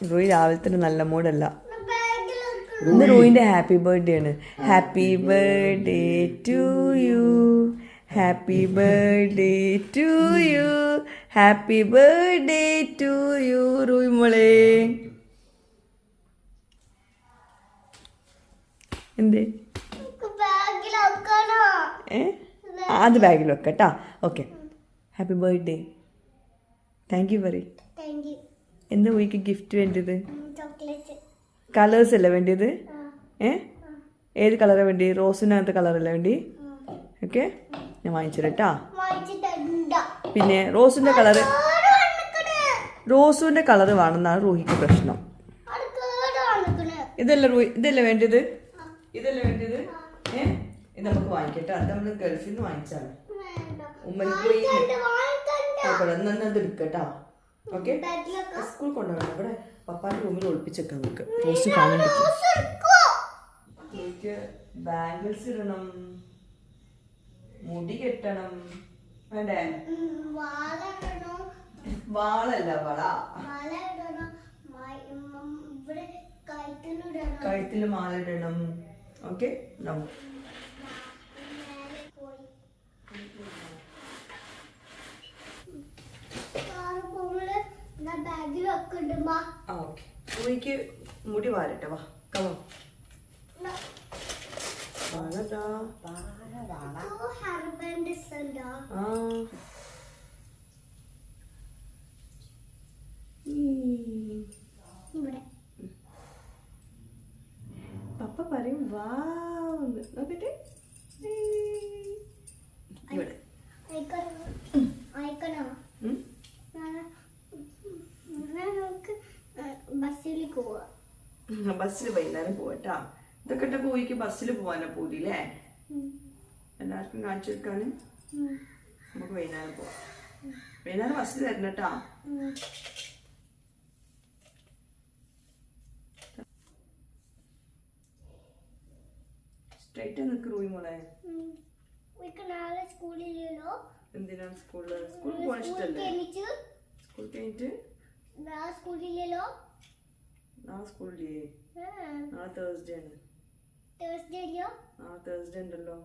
റോയി രാവിലെ തന്നെ നല്ല മൂഡല്ല. ഇന്ന് റോയിൻ്റെ ഹാപ്പി ബർത്ത്ഡേ ആണ്. Happy birthday to you, happy birthday to you, happy birthday to you Roy മോളെ. എന്തേ അത് ബാഗിൽ വെക്കാം കേട്ടോ. Okay, happy birthday. Thank you പറ. എന്താ റോയിക്ക് ഗിഫ്റ്റ് വേണ്ടത്? കളേഴ്സ് അല്ലേ വേണ്ടിയത്? ഏത് കളറാണ് വേണ്ടി? റോസിനകത്ത് കളറല്ലേ വേണ്ടി? ഓക്കെ, ഞാൻ വാങ്ങിച്ചിട്ട് കേട്ടോ. പിന്നെ റോസിൻ്റെ കളറ് വേണമെന്നാണ് റൂഹിക്ക് പ്രശ്നം. ഇതല്ലേ വേണ്ടത്? ഇത് നമുക്ക് വാങ്ങിക്കട്ടോ. അത് നമ്മൾ ഗൾഫിൽ നിന്ന് വാങ്ങിച്ചാണ്. ഉമ്മക്ക് എടുക്കട്ടോ. ഓക്കെ, സ്കൂൾ കൊണ്ടുപോകണം. ഇവിടെ പപ്പാന്റെ റൂമിൽ ഒളിപ്പിച്ചേക്കാം നമുക്ക്. റോസ് കാണാൻ പറ്റും. ബാംഗിൾസ് ഇടണം, മുടി കെട്ടണം. വേണ്ടേ? വാളല്ല, വള. കഴുത്തില് മാല ഇടണം. ഓക്കെ, റോയിക്ക് മുടി വാരട്ടെ. വാ, കമോ. പപ്പ പറയും വാ. നോക്കട്ടെ. ഇവിടെ ബസ്സിൽ വൈകുന്നേരം പോവട്ടാ. ഇതൊക്കെ ഇട്ട പോയിക്ക് ബസ്സിൽ പോവാനാ പൂതില്ലേ? എല്ലാവർക്കും കാണിച്ചു കൊടുക്കാന്. നമുക്ക് വൈകുന്നേരം പോവാം. വൈകുന്നേരം ബസ്സിൽ തരണം കേട്ടാ. സ്ട്രൈറ്റ് നിൽക്ക് റൂയി മോളെ. എന്തിനാണ് സ്കൂളിൽ പോകാൻ ഇഷ്ടല്ലേ? സ്കൂൾ കഴിഞ്ഞിട്ട് നാളെ സ്കൂളില്ലേ? നാളെ തേഴ്സ്ഡേ ആണ്. തേഴ്സ്ഡേ ഉണ്ടല്ലോ.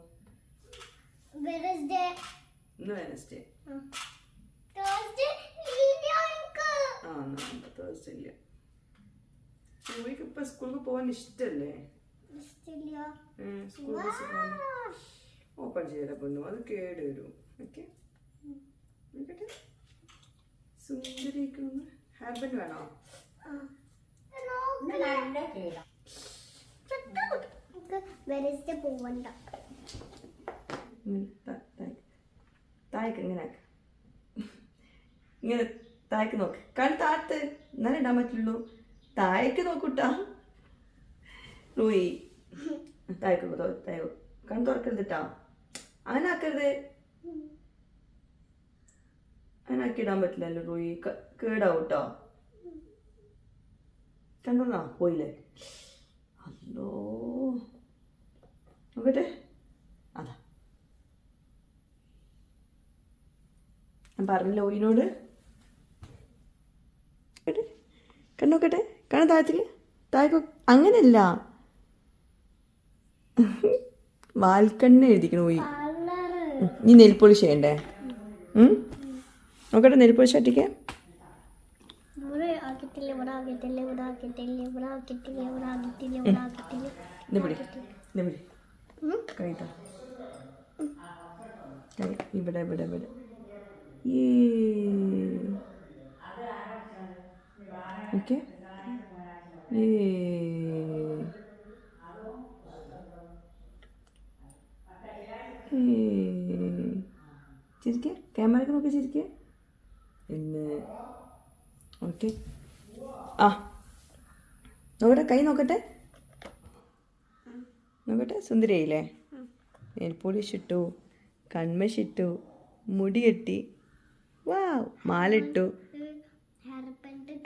ഇന്ന് വെനസ്ഡേ. തേഴ്സ്ഡേ ഇല്ല. റൂയിക്ക് ഇപ്പൊ സ്കൂളിൽ പോകാൻ ഇഷ്ടല്ലേ? സ്കൂൾ ബസ് ഓപ്പൺ ചെയ്ത പൊന്നു, അത് കേട് വരും. ഓക്കെ, സുന്ദരിക്കുന്നു. ഹെയർ ബാൻഡ് വേണോ? താഴേക്ക് ഇങ്ങനെ താഴേക്ക് നോക്ക്. കണ്ണ് താഴത്ത് എന്നാലും ഇടാൻ പറ്റുള്ളൂ. താഴേക്ക് നോക്കൂട്ടാ റൂയി. താഴേക്ക് കണ്ണ് തുറക്കരുത് കേട്ടോ. അങ്ങനെ ആക്കരുത്. അങ്ങനെ ആക്കി ഇടാൻ പറ്റില്ലല്ലോ റൂയി. കേടാവും കേട്ടോ. കണ്ടോന്നാ പോയില്ലേ? അല്ലോ നോക്കട്ടെ. അതാ ഞാൻ പറഞ്ഞില്ല ഓയിനോട്. കണ്ണോക്കട്ടെ, കണ്ണ താഴത്തേക്ക്. അങ്ങനെയല്ല, വാൽക്കണ്ണ എഴുതിക്കണ പോയി. നീ നെൽപ്പൊളിശ് ചെയ്യണ്ടേ? നോക്കട്ടെ, നെൽപ്പൊളിശ് ഒറ്റയ്ക്ക്. ഇവിടെ ഇവിടെ ഇവിടെ. ഓക്കെ, ചിരിക്കുക, ക്യാമറയ്ക്ക് നോക്കി ചിരിക്കുക. പിന്നെ ഓക്കെ. ആ നോക്കട്ടെ, കൈ നോക്കട്ടെ. സുന്ദരിയായില്ലേ? നെൽപോളിഷ് ഇട്ടു, കൺമഷി ഇട്ടു, മുടി കെട്ടി, വാ, മാല ഇട്ടു,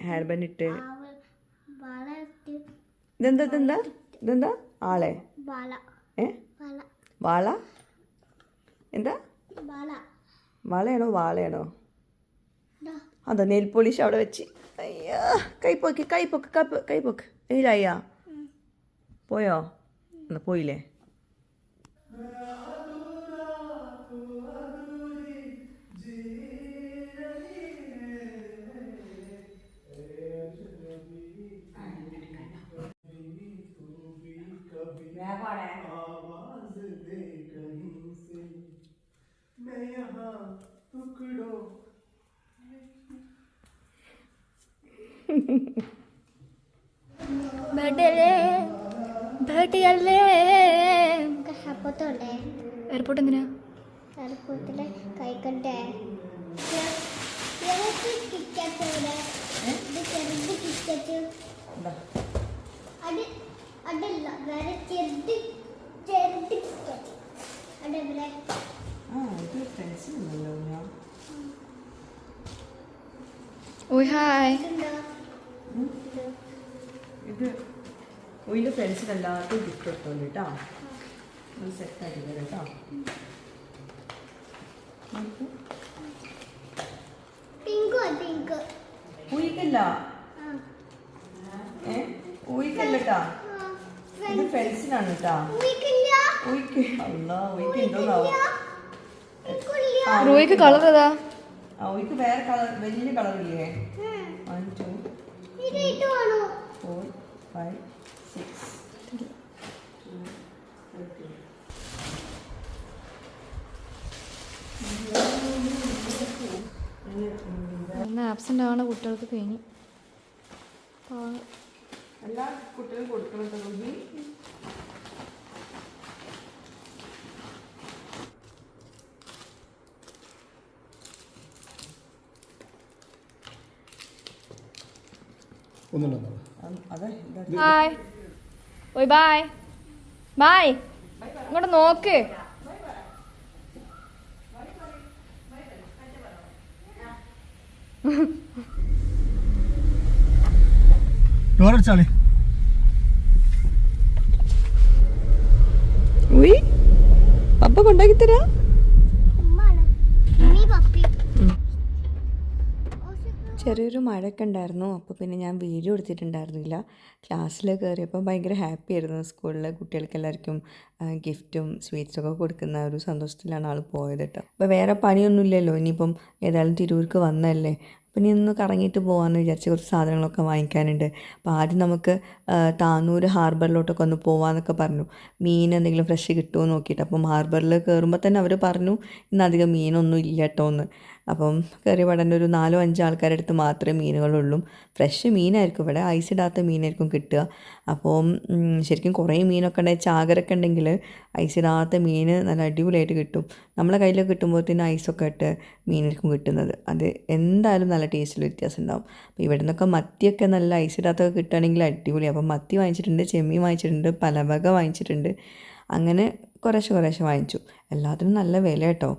ഹെയർ ബാൻഡ് ഇട്ട്. ഇതെന്താ ആളെ? വാള? എന്താ വളയാണോ വാളയാണോ? അതാ നെയിൽ പോളിഷ് അവിടെ വെച്ച്. അയ്യാ കൈപ്പോക്ക് കൈപ്പൊക്ക് കൈപ്പൊക്ക് ഇതിലയ്യാ പോയോ എന്നാ പോയില്ലേ. എയർപോർട്ട് എന്തിനാ? എയർപോർട്ടില് കഴിക്കട്ടെ. അതല്ല വേറെ ചെറുത് ചെറുത് അതേപോലെ ഓയ് ഹായ്. ഇത് ഓയിൻ്റെ ഫ്രണ്ട്സിനെല്ലാവർക്കും ഗിഫ്റ്റ് എടുത്തോണ്ട് കേട്ടോ. സെറ്റാക്കില്ല കേട്ടോ. പിങ്ക് ഊയിക്കല്ല ഊയിക്കല്ല കേട്ടാ. ഇത് ഫ്രണ്ട്സിനാണ് കേട്ടാ. ഊയിക്ക് അല്ല ഊയിക്ക് ഉണ്ടോന്നാവോ. റോയ്ക്ക് കളർ ഏതാ? ഊയിക്ക് വേറെ കളർ വലിയ കളറില്ലേ. 1 2 4 5 6 ആബ്സെന്റ് ആണ് കുട്ടികൾക്ക് കഴിഞ്ഞു. എല്ലാ കുട്ടികളും കൊടുക്കണം. ഹായ് ഓയ് ബൈ ബൈ. ഇങ്ങോട്ട് നോക്ക്. ഡോറച്ചാളി ഉയ് പപ്പ കൊണ്ടാക്കി തരാ. ചെറിയൊരു മഴയൊക്കെ ഉണ്ടായിരുന്നു. അപ്പോൾ പിന്നെ ഞാൻ വീഡിയോ എടുത്തിട്ടുണ്ടായിരുന്നില്ല. ക്ലാസ്സിൽ കയറിയപ്പോൾ ഭയങ്കര ഹാപ്പി ആയിരുന്നു. സ്കൂളിലെ കുട്ടികൾക്ക് എല്ലാവർക്കും ഗിഫ്റ്റും സ്വീറ്റ്സൊക്കെ കൊടുക്കുന്ന ഒരു സന്തോഷത്തിലാണ് ആൾ പോയത് കേട്ടോ. അപ്പോൾ വേറെ പണിയൊന്നുമില്ലല്ലോ. ഇനിയിപ്പം ഏതായാലും തിരൂർക്ക് വന്നതല്ലേ, അപ്പം ഇനി ഒന്ന് കറങ്ങിയിട്ട് പോകാമെന്ന് വിചാരിച്ച് കുറച്ച് സാധനങ്ങളൊക്കെ വാങ്ങിക്കാനുണ്ട്. അപ്പോൾ ആദ്യം നമുക്ക് താന്നൂർ ഹാർബറിലോട്ടൊക്കെ ഒന്ന് പോകാമെന്നൊക്കെ പറഞ്ഞു. മീൻ എന്തെങ്കിലും ഫ്രഷ് കിട്ടുമോ നോക്കിയിട്ട്. അപ്പം ഹാർബറിൽ കയറുമ്പോൾ തന്നെ അവർ പറഞ്ഞു ഇന്നധികം മീനൊന്നും ഇല്ല കേട്ടോ എന്ന്. അപ്പം കയറി പടന്നെ ഒരു 4-5 ആൾക്കാരുടെ അടുത്ത് മാത്രമേ മീനുകളുള്ളൂ. ഫ്രഷ് മീനായിരിക്കും ഇവിടെ, ഐസിടാത്ത മീനായിരിക്കും കിട്ടുക. അപ്പോൾ ശരിക്കും കുറേ മീനൊക്കെ ഉണ്ടെങ്കിൽ ചാകരൊക്കെ ഉണ്ടെങ്കിൽ ഐസിടാത്ത മീൻ നല്ല അടിപൊളിയായിട്ട് കിട്ടും. നമ്മളെ കയ്യിലൊക്കെ കിട്ടുമ്പോഴത്തേനും ഐസൊക്കെ ഇട്ട് മീനായിരിക്കും കിട്ടുന്നത്. അത് എന്തായാലും നല്ല ടേസ്റ്റിൽ വ്യത്യാസം ഉണ്ടാവും. അപ്പോൾ ഇവിടെ നിന്നൊക്കെ മത്തിയൊക്കെ നല്ല ഐസിടാത്തൊക്കെ കിട്ടുകയാണെങ്കിൽ അടിപൊളി. അപ്പം മത്തി വാങ്ങിച്ചിട്ടുണ്ട്, ചെമ്മീൻ വാങ്ങിച്ചിട്ടുണ്ട്, പലവക വാങ്ങിച്ചിട്ടുണ്ട്. അങ്ങനെ കുറേശ്ശെ വാങ്ങിച്ചു. എല്ലാത്തിനും നല്ല വില കേട്ടോ.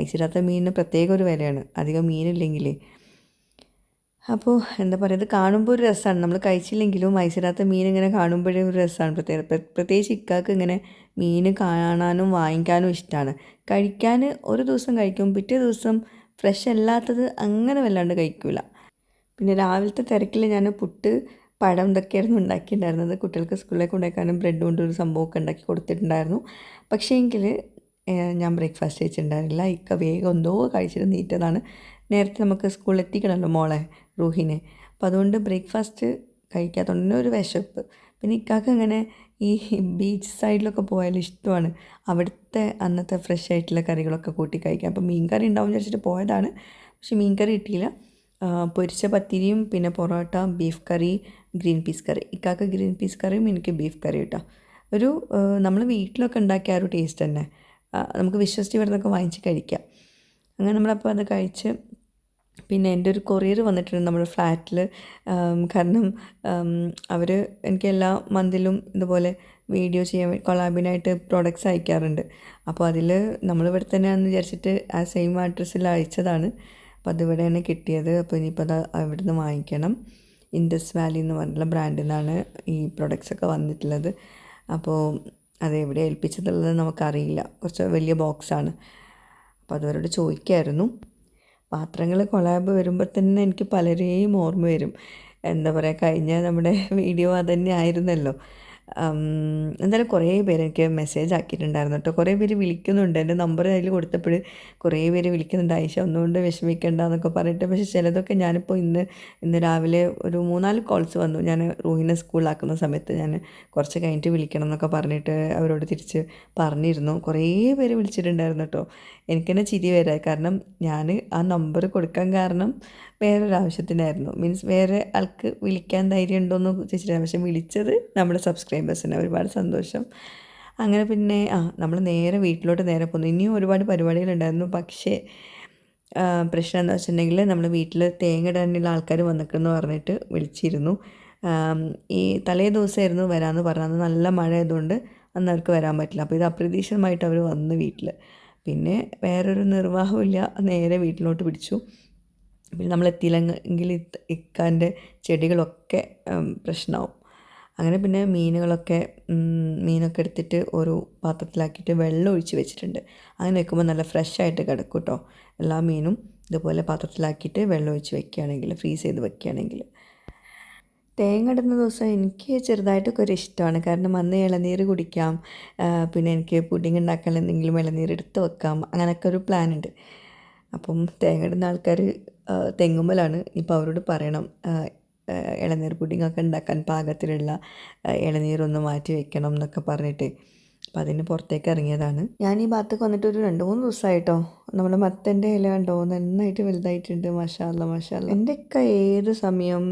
ഐസിടാത്ത മീനിന് പ്രത്യേക ഒരു വിലയാണ്, അധികം മീനില്ലെങ്കിൽ. അപ്പോൾ എന്താ പറയുക, ഇത് കാണുമ്പോൾ ഒരു രസമാണ്. നമ്മൾ കഴിച്ചില്ലെങ്കിലും ഐസിടാത്ത മീൻ ഇങ്ങനെ കാണുമ്പോഴേ ഒരു രസമാണ്. പ്രത്യേകിച്ച് ഇക്കാക്ക് ഇങ്ങനെ മീൻ കാണാനും വാങ്ങിക്കാനും ഇഷ്ടമാണ്. കഴിക്കാൻ ഒരു ദിവസം കഴിക്കും, പിറ്റേ ദിവസം ഫ്രഷ് അല്ലാത്തത് അങ്ങനെ വല്ലാണ്ട് കഴിക്കില്ല. പിന്നെ രാവിലത്തെ തിരക്കിൽ ഞാൻ പുട്ട് പഴം ഇതൊക്കെയായിരുന്നു ഉണ്ടാക്കിയിട്ടുണ്ടായിരുന്നത്. കുട്ടികൾക്ക് സ്കൂളിലേക്ക് ഉണ്ടാക്കാനും ബ്രെഡ് കൊണ്ടൊരു സംഭവമൊക്കെ ഉണ്ടാക്കി കൊടുത്തിട്ടുണ്ടായിരുന്നു. പക്ഷേ എങ്കിൽ ഞാൻ ബ്രേക്ക്ഫാസ്റ്റ് കഴിച്ചിട്ടുണ്ടായിരുന്നില്ല. ഇക്ക വേഗം എന്തോ കഴിച്ചിട്ട് നീറ്റതാണ്. നേരത്തെ നമുക്ക് സ്കൂളിൽ എത്തിക്കണമല്ലോ മോളെ റൂഹിനെ. അപ്പോൾ അതുകൊണ്ട് ബ്രേക്ക്ഫാസ്റ്റ് കഴിക്കാത്തതുകൊണ്ട് തന്നെ ഒരു വിശപ്പ്. പിന്നെ ഇക്കാക്ക് അങ്ങനെ ഈ ബീച്ച് സൈഡിലൊക്കെ പോയാൽ ഇഷ്ടമാണ് അവിടുത്തെ അന്നത്തെ ഫ്രഷ് ആയിട്ടുള്ള കറികളൊക്കെ കൂട്ടി കഴിക്കാം. അപ്പോൾ മീൻ കറി ഉണ്ടാവും വിചാരിച്ചിട്ട് പോയതാണ്. പക്ഷേ മീൻ കറി കിട്ടിയില്ല. പൊരിച്ച പത്തിരിയും പിന്നെ പൊറോട്ട, ബീഫ് കറി, ഗ്രീൻ പീസ് കറി. ഇക്കാക്ക് ഗ്രീൻ പീസ് കറിയും എനിക്ക് ബീഫ് കറി കേട്ടോ. ഒരു നമ്മൾ വീട്ടിലൊക്കെ ഉണ്ടാക്കിയ ആ ഒരു ടേസ്റ്റ് തന്നെ നമുക്ക് വിശ്വസിച്ച് ഇവിടെ നിന്നൊക്കെ വാങ്ങിച്ച് കഴിക്കാം. അങ്ങനെ നമ്മളപ്പോൾ അത് കഴിച്ച് പിന്നെ എൻ്റെ ഒരു കൊറിയർ വന്നിട്ടുണ്ട് നമ്മുടെ ഫ്ലാറ്റിൽ. കാരണം അവർ എനിക്ക് എല്ലാ മന്തിലും ഇതുപോലെ വീഡിയോ ചെയ്യാൻ കൊളാബിനായിട്ട് പ്രോഡക്റ്റ്സ് അയക്കാറുണ്ട്. അപ്പോൾ അതിൽ നമ്മളിവിടെ തന്നെയാണെന്ന് വിചാരിച്ചിട്ട് ആ സെയിം അഡ്രസ്സിൽ അയച്ചതാണ്. അപ്പോൾ അതിവിടെയാണ് കിട്ടിയത്. അപ്പോൾ ഇനിയിപ്പോൾ അത് അവിടെ നിന്ന് വാങ്ങിക്കണം. ഇൻഡസ് വാലി എന്ന് പറഞ്ഞിട്ടുള്ള ബ്രാൻഡിൽ നിന്നാണ് ഈ പ്രൊഡക്ട്സൊക്കെ വന്നിട്ടുള്ളത്. അപ്പോൾ അതെവിടെ ഏൽപ്പിച്ചതുള്ളത് നമുക്കറിയില്ല. കുറച്ച് വലിയ ബോക്സാണ്. അപ്പോൾ അതവരോട് ചോദിക്കായിരുന്നു. പാത്രങ്ങൾ കൊളാബ് വരുമ്പോൾ തന്നെ എനിക്ക് പലരെയും ഓർമ്മ വരും. എന്താ പറയുക, കഴിഞ്ഞ നമ്മുടെ വീഡിയോ അതുതന്നെ ആയിരുന്നല്ലോ. എന്തായാലും കുറേ പേര് എനിക്ക് മെസ്സേജ് ആക്കിയിട്ടുണ്ടായിരുന്നു കേട്ടോ. കുറേ പേര് വിളിക്കുന്നുണ്ട്. എൻ്റെ നമ്പർ അതിൽ കൊടുത്തപ്പോൾ കുറേ പേര് വിളിക്കുന്നുണ്ട്, ആയിഷ ഒന്നുകൊണ്ട് വിഷമിക്കേണ്ട എന്നൊക്കെ പറഞ്ഞിട്ട്. പക്ഷേ ചിലതൊക്കെ ഞാനിപ്പോൾ ഇന്ന് രാവിലെ ഒരു 3-4 കോൾസ് വന്നു. ഞാൻ റൂഹിനെ സ്കൂളിലാക്കുന്ന സമയത്ത് ഞാൻ കുറച്ച് കഴിഞ്ഞിട്ട് വിളിക്കണം എന്നൊക്കെ പറഞ്ഞിട്ട് അവരോട് തിരിച്ച് പറഞ്ഞിരുന്നു. കുറേ പേര് വിളിച്ചിട്ടുണ്ടായിരുന്നു കേട്ടോ. എനിക്കെന്നെ ചിരി വരാം. കാരണം ഞാൻ ആ നമ്പർ കൊടുക്കാൻ കാരണം വേറൊരാവശ്യത്തിനായിരുന്നു. മീൻസ് വേറെ ആൾക്ക് വിളിക്കാൻ ധൈര്യം ഉണ്ടോയെന്ന് ചോദിച്ചിട്ടാണ്. പക്ഷെ വിളിച്ചത് നമ്മുടെ സബ്സ്ക്രൈബേഴ്സിന്. ഒരുപാട് സന്തോഷം. അങ്ങനെ പിന്നെ നമ്മൾ നേരെ വീട്ടിലോട്ട് നേരെ പോന്നു. ഇനിയും ഒരുപാട് പരിപാടികളുണ്ടായിരുന്നു. പക്ഷേ പ്രശ്നം എന്താ വെച്ചിട്ടുണ്ടെങ്കിൽ നമ്മൾ വീട്ടിൽ തേങ്ങ ഇടാനുള്ള ആൾക്കാർ വന്നിട്ടെന്ന് പറഞ്ഞിട്ട് വിളിച്ചിരുന്നു. ഈ തലേ ദിവസമായിരുന്നു വരാമെന്ന് പറഞ്ഞത്. നല്ല മഴ ആയതുകൊണ്ട് അന്ന് അവർക്ക് വരാൻ പറ്റില്ല. അപ്പോൾ ഇത് അപ്രതീക്ഷിതമായിട്ട് അവർ വന്ന് വീട്ടിൽ. പിന്നെ വേറൊരു നിർവാഹമില്ല, നേരെ വീട്ടിലോട്ട് പിടിച്ചു. പിന്നെ നമ്മൾ എത്തിയില്ലെങ്കിൽ ഇക്കാൻ്റെ ചെടികളൊക്കെ പ്രശ്നമാവും. അങ്ങനെ പിന്നെ മീനൊക്കെ എടുത്തിട്ട് ഒരു പാത്രത്തിലാക്കിയിട്ട് വെള്ളം ഒഴിച്ച് വെച്ചിട്ടുണ്ട്. അങ്ങനെ വെക്കുമ്പോൾ നല്ല ഫ്രഷായിട്ട് കിടക്കും കേട്ടോ. എല്ലാ മീനും ഇതുപോലെ പാത്രത്തിലാക്കിയിട്ട് വെള്ളം ഒഴിച്ച് വെക്കുകയാണെങ്കിൽ, ഫ്രീസ് ചെയ്ത് വെക്കുകയാണെങ്കിൽ. തേങ്ങ ഇടുന്ന ദിവസം എനിക്ക് ചെറുതായിട്ടൊക്കെ ഒരു ഇഷ്ടമാണ്. കാരണം അന്ന് ഇളനീര് കുടിക്കാം, പിന്നെ എനിക്ക് പുഡിങ് ഉണ്ടാക്കാൻ എന്തെങ്കിലും ഇളനീര് എടുത്ത് വെക്കാം, അങ്ങനെയൊക്കെ ഒരു പ്ലാൻ ഉണ്ട്. അപ്പം തേങ്ങ ഇടുന്ന ആൾക്കാർ തെങ്ങുമ്മലാണ്. ഇപ്പോൾ അവരോട് പറയണം ഇളനീർ പുഡിങ്ങൊക്കെ ഉണ്ടാക്കാൻ പാകത്തിലുള്ള ഇളനീരൊന്ന് മാറ്റി വെക്കണം എന്നൊക്കെ പറഞ്ഞിട്ട്. അപ്പം അതിന് പുറത്തേക്ക് ഇറങ്ങിയതാണ്. ഞാൻ ഈ ഭാഗത്തേക്ക് വന്നിട്ട് ഒരു 2-3 ദിവസമായിട്ടോ. നമ്മുടെ മത്തൻ്റെ ഇല കണ്ടോ, നന്നായിട്ട് വലുതായിട്ടുണ്ട്. മാഷാ അല്ലാ മാഷാ അല്ലാ. എൻ്റെയൊക്കെ ഏത് സമയം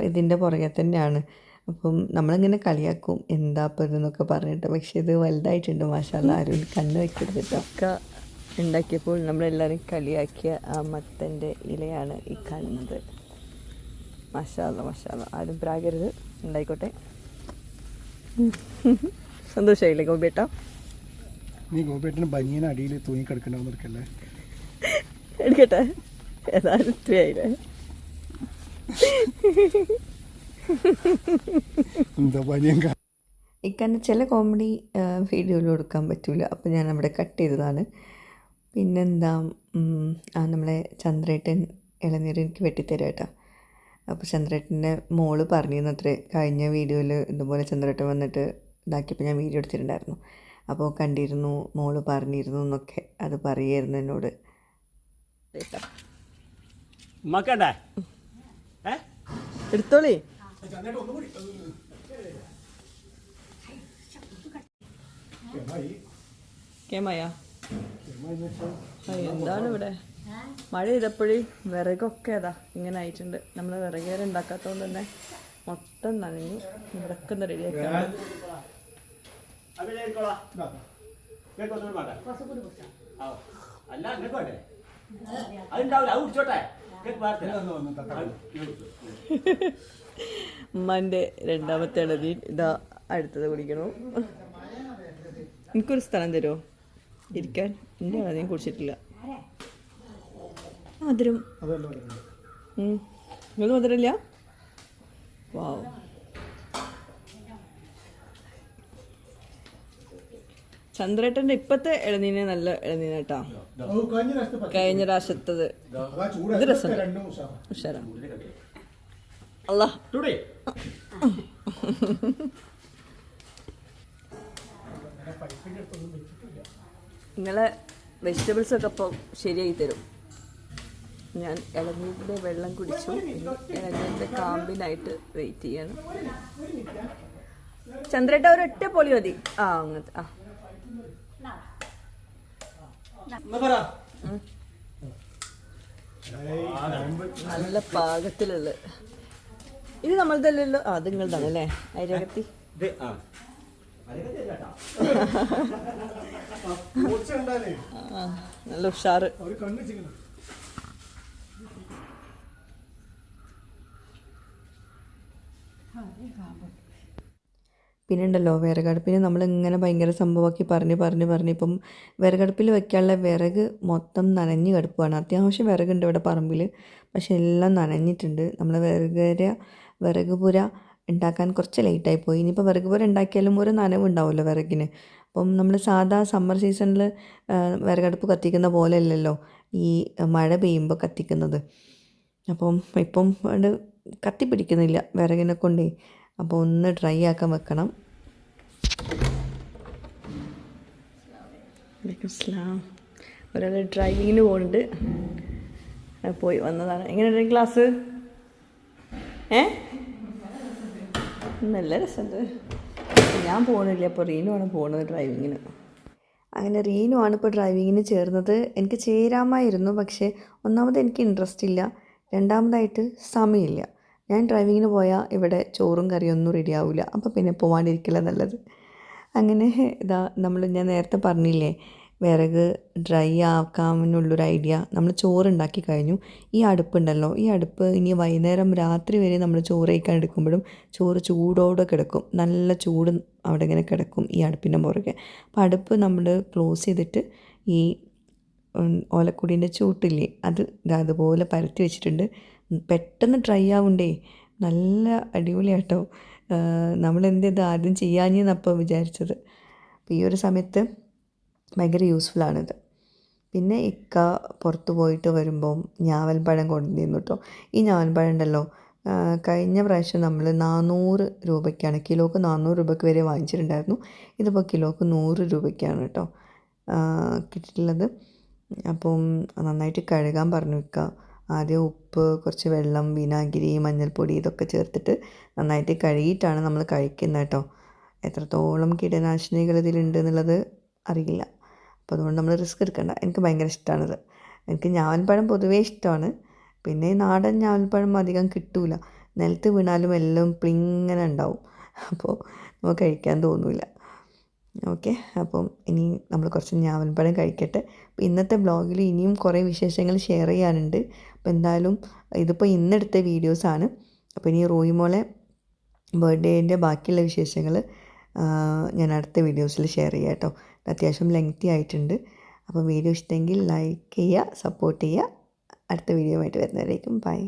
ഇതിൻ്റെ പുറകെ തന്നെയാണ്. അപ്പം നമ്മളിങ്ങനെ കളിയാക്കും, എന്താ അപ്പോൾ ഇതെന്നൊക്കെ പറഞ്ഞിട്ട്. പക്ഷേ ഇത് വലുതായിട്ടുണ്ട്. മാഷാ അല്ലാ, ആരും കണ്ണ് വെക്കരുത്. ഒക്കെ ഉണ്ടാക്കിയപ്പോൾ നമ്മളെല്ലാവരും കളിയാക്കിയ ആ മത്തൻ്റെ ഇലയാണ് ഈ കാണുന്നത്. മാഷാ അല്ലാ മാഷാ അല്ലാ, ആരും പ്രാകരുത്, ഉണ്ടായിക്കോട്ടെ. സന്തോഷമായില്ലേ ഗോപേട്ട? നീ ഗോപേട്ടന് ബനിയന് അടിയിൽ തൂങ്ങി കിടക്കണ്ടെന്നല്ലേ എടുക്കട്ടെ, ഏതായാലും ആയില്ലേ. എന്താ ബനിയൻ ഇക്കാൻ്റെ ചില കോമഡി വീഡിയോയിൽ കൊടുക്കാൻ പറ്റില്ല. അപ്പോൾ ഞാൻ അവിടെ കട്ട് ചെയ്തതാണ്. പിന്നെന്താ, നമ്മളെ ചന്ദ്രേട്ടൻ ഇളനീർ എനിക്ക് വെട്ടിത്തരാം കേട്ടോ. അപ്പോൾ ചന്ദ്രേട്ടൻ്റെ മോള് പറഞ്ഞിരുന്നു അത്രേ, കഴിഞ്ഞ വീഡിയോയിൽ ഇതുപോലെ ചന്ദ്രേട്ടൻ വന്നിട്ട് ഇതാക്കിയപ്പോൾ ഞാൻ വീഡിയോ എടുത്തിട്ടുണ്ടായിരുന്നു. അപ്പോൾ കണ്ടിരുന്നു, മോള് പറഞ്ഞിരുന്നു എന്നൊക്കെ അത് പറയായിരുന്നു എന്നോട്. എടുത്തോളി. കേമായ എന്താണ് ഇവിടെ മഴ ചെയ്തപ്പോഴേ വിറകൊക്കെ അതാ ഇങ്ങനെ ആയിട്ടുണ്ട്. നമ്മൾ വിറകേറെ ഉണ്ടാക്കാത്തതുകൊണ്ട് തന്നെ മൊത്തം നനഞ്ഞു. ഇവിടൊക്കെ ഒന്ന് റെഡിയാക്കാണ്. ഉമ്മാൻ്റെ രണ്ടാമത്തെ ഇളനീർ ഇതാ അടുത്തത് കുടിക്കണു. എനിക്കൊരു സ്ഥലം തരുമോ ഇരിക്കാൻ? എൻ്റെ ഇളനീർ കുടിച്ചിട്ടില്ല. മധുരം നിങ്ങൾ മധുരമില്ല? വാവ്, ചന്ദ്രേട്ടൻ്റെ ഇപ്പത്തെ ഇളനീന് നല്ല ഇളനീനാട്ടാ. കഴിഞ്ഞ പ്രാവശ്യത്തത് ഇത് രസം ഉഷാറാ. അല്ലാ നിങ്ങളെ വെജിറ്റബിൾസൊക്കെ അപ്പം ശരിയായി തരും. ഞാൻ ഇളനീരിൻ്റെ വെള്ളം കുടിച്ചു. ഇളനീരിൻ്റെ കാമ്പിനായിട്ട് വെയിറ്റ് ചെയ്യണം. ചന്ദ്രേട്ട ഒരൊറ്റ പൊളി മതി. അങ്ങനത്തെ നല്ല പാകത്തിലുള്ള. ഇത് നമ്മളതല്ലല്ലോ. അത് നിങ്ങളതാണല്ലേ അരികത്തി. നല്ല ഉഷാറ്. പിന്നെ ഉണ്ടല്ലോ വിറകടുപ്പിന് നമ്മളിങ്ങനെ ഭയങ്കര സംഭവമാക്കി പറഞ്ഞ് ഇപ്പം വിറകടുപ്പിൽ വെക്കാനുള്ള വിറക് മൊത്തം നനഞ്ഞ് കിടക്കുകയാണ്. അത്യാവശ്യം വിറകുണ്ട് ഇവിടെ പറമ്പിൽ, പക്ഷെ എല്ലാം നനഞ്ഞിട്ടുണ്ട്. നമ്മൾ വിറക് പുര ഉണ്ടാക്കാൻ കുറച്ച് ലേറ്റായിപ്പോയി. ഇനിയിപ്പോൾ വിറക് പുര ഉണ്ടാക്കിയാലും ഒരു നനവുണ്ടാവുമല്ലോ വിറകിന്. അപ്പം നമ്മൾ സാധാ സമ്മർ സീസണിൽ വിറകടുപ്പ് കത്തിക്കുന്ന പോലെ അല്ലല്ലോ ഈ മഴ പെയ്യുമ്പോൾ കത്തിക്കുന്നത്. അപ്പം ഇപ്പം അത് കത്തിപ്പിടിക്കുന്നില്ല വിറകിനെ കൊണ്ടേ. അപ്പോൾ ഒന്ന് ഡ്രൈ ആക്കാൻ വെക്കണം. ഒരാൾ ഡ്രൈവിങ്ങിന് പോകുന്നുണ്ട്, പോയി വന്നതാണ്. എങ്ങനെയുണ്ട് ക്ലാസ്? നല്ല രസമുണ്ട്. ഞാൻ പോകുന്നില്ല, അപ്പോൾ റീനു ആണ് പോകുന്നത് ഡ്രൈവിങ്ങിന്. അങ്ങനെ റീനു ആണ് ഇപ്പോൾ ഡ്രൈവിങ്ങിന് ചേർന്നത്. എനിക്ക് ചേരാമായിരുന്നു, പക്ഷേ ഒന്നാമത് എനിക്ക് ഇൻട്രസ്റ്റ് ഇല്ല, രണ്ടാമതായിട്ട് സമയമില്ല. ഞാൻ ഡ്രൈവിങ്ങിന് പോയാൽ ഇവിടെ ചോറും കറിയൊന്നും റെഡി ആവില്ല, അപ്പോൾ പിന്നെ പോകാണ്ടിരിക്കില്ല നല്ലത്. അങ്ങനെ ഞാൻ നേരത്തെ പറഞ്ഞില്ലേ വിറക് ഡ്രൈ ആക്കാമെന്നുള്ളൊരു ഐഡിയ. നമ്മൾ ചോറുണ്ടാക്കി കഴിഞ്ഞു. ഈ അടുപ്പുണ്ടല്ലോ, ഈ അടുപ്പ് ഇനി വൈകുന്നേരം രാത്രി വരെ നമ്മൾ ചോറ് കഴിക്കാൻ എടുക്കുമ്പോഴും ചോറ് ചൂടോടെ കിടക്കും. നല്ല ചൂട് അവിടെ ഇങ്ങനെ കിടക്കും ഈ അടുപ്പിൻ്റെ പുറകെ. അപ്പോൾ അടുപ്പ് നമ്മൾ ക്ലോസ് ചെയ്തിട്ട് ഈ ഓലക്കുടീൻ്റെ ചൂട്ടില്ലേ അത് അതുപോലെ പരത്തി വെച്ചിട്ടുണ്ട്. പെട്ടെന്ന് ഡ്രൈ ആവണ്ടേ, നല്ല അടിപൊളിയാട്ടോ. നമ്മളെന്ത് ആദ്യം ചെയ്യാഞ്ഞെന്നപ്പോൾ വിചാരിച്ചത്. അപ്പോൾ ഈ ഒരു സമയത്ത് ഭയങ്കര യൂസ്ഫുള്ളാണിത്. പിന്നെ ഇക്ക പുറത്ത് പോയിട്ട് വരുമ്പം ഞാവൽപ്പഴം കൊണ്ടുവന്നിരുന്നു കേട്ടോ. ഈ ഞാവൽപ്പഴം ഉണ്ടല്ലോ, കഴിഞ്ഞ പ്രാവശ്യം നമ്മൾ 400 രൂപയ്ക്കാണ്, കിലോക്ക് 400 രൂപയ്ക്ക് വരെ വാങ്ങിച്ചിട്ടുണ്ടായിരുന്നു. ഇതിപ്പോൾ കിലോക്ക് 100 രൂപയ്ക്കാണ് കേട്ടോ കിട്ടിയിട്ടുള്ളത്. അപ്പം നന്നായിട്ട് കഴുകാൻ പറഞ്ഞു ഇക്ക. ആദ്യം ഉപ്പ്, കുറച്ച് വെള്ളം, വിനാഗിരി, മഞ്ഞൾപ്പൊടി ഇതൊക്കെ ചേർത്തിട്ട് നന്നായിട്ട് കഴുകിയിട്ടാണ് നമ്മൾ കഴിക്കുന്നത് കേട്ടോ. എത്രത്തോളം കീടനാശിനികൾ ഇതിലുണ്ട് എന്നുള്ളത് അറിയില്ല. അപ്പോൾ അതുകൊണ്ട് നമ്മൾ റിസ്ക് എടുക്കണ്ട. എനിക്ക് ഭയങ്കര ഇഷ്ടമാണിത്. എനിക്ക് ഞാവൽപ്പഴം പൊതുവേ ഇഷ്ടമാണ്. പിന്നെ നാടൻ ഞാവൽപ്പഴം അധികം കിട്ടൂല, നിലത്ത് വീണാലും എല്ലാം പ്ലിങ്ങനെ ഉണ്ടാവും, അപ്പോൾ നമുക്ക് കഴിക്കാൻ തോന്നില്ല. ഓക്കെ, അപ്പം ഇനി നമ്മൾ കുറച്ച് ഞാവൽപ്പഴം കഴിക്കട്ടെ. അപ്പോൾ ഇന്നത്തെ വ്ളോഗിൽ ഇനിയും കുറേ വിശേഷങ്ങൾ ഷെയർ ചെയ്യാനുണ്ട്. അപ്പോൾ എന്തായാലും ഇതിപ്പോൾ ഇന്നെടുത്ത വീഡിയോസാണ്. അപ്പോൾ ഇനി റോയിമോളെ ബർത്ത്ഡേൻ്റെ ബാക്കിയുള്ള വിശേഷങ്ങൾ ഞാൻ അടുത്ത വീഡിയോസിൽ ഷെയർ ചെയ്യാം കേട്ടോ. അത്യാവശ്യം ലെങ്തി ആയിട്ടുണ്ട്. അപ്പോൾ വീഡിയോ ഇഷ്ടമെങ്കിൽ ലൈക്ക് ചെയ്യുക, സപ്പോർട്ട് ചെയ്യുക. അടുത്ത വീഡിയോ ആയിട്ട് വരുന്നവരേക്കും ബൈ.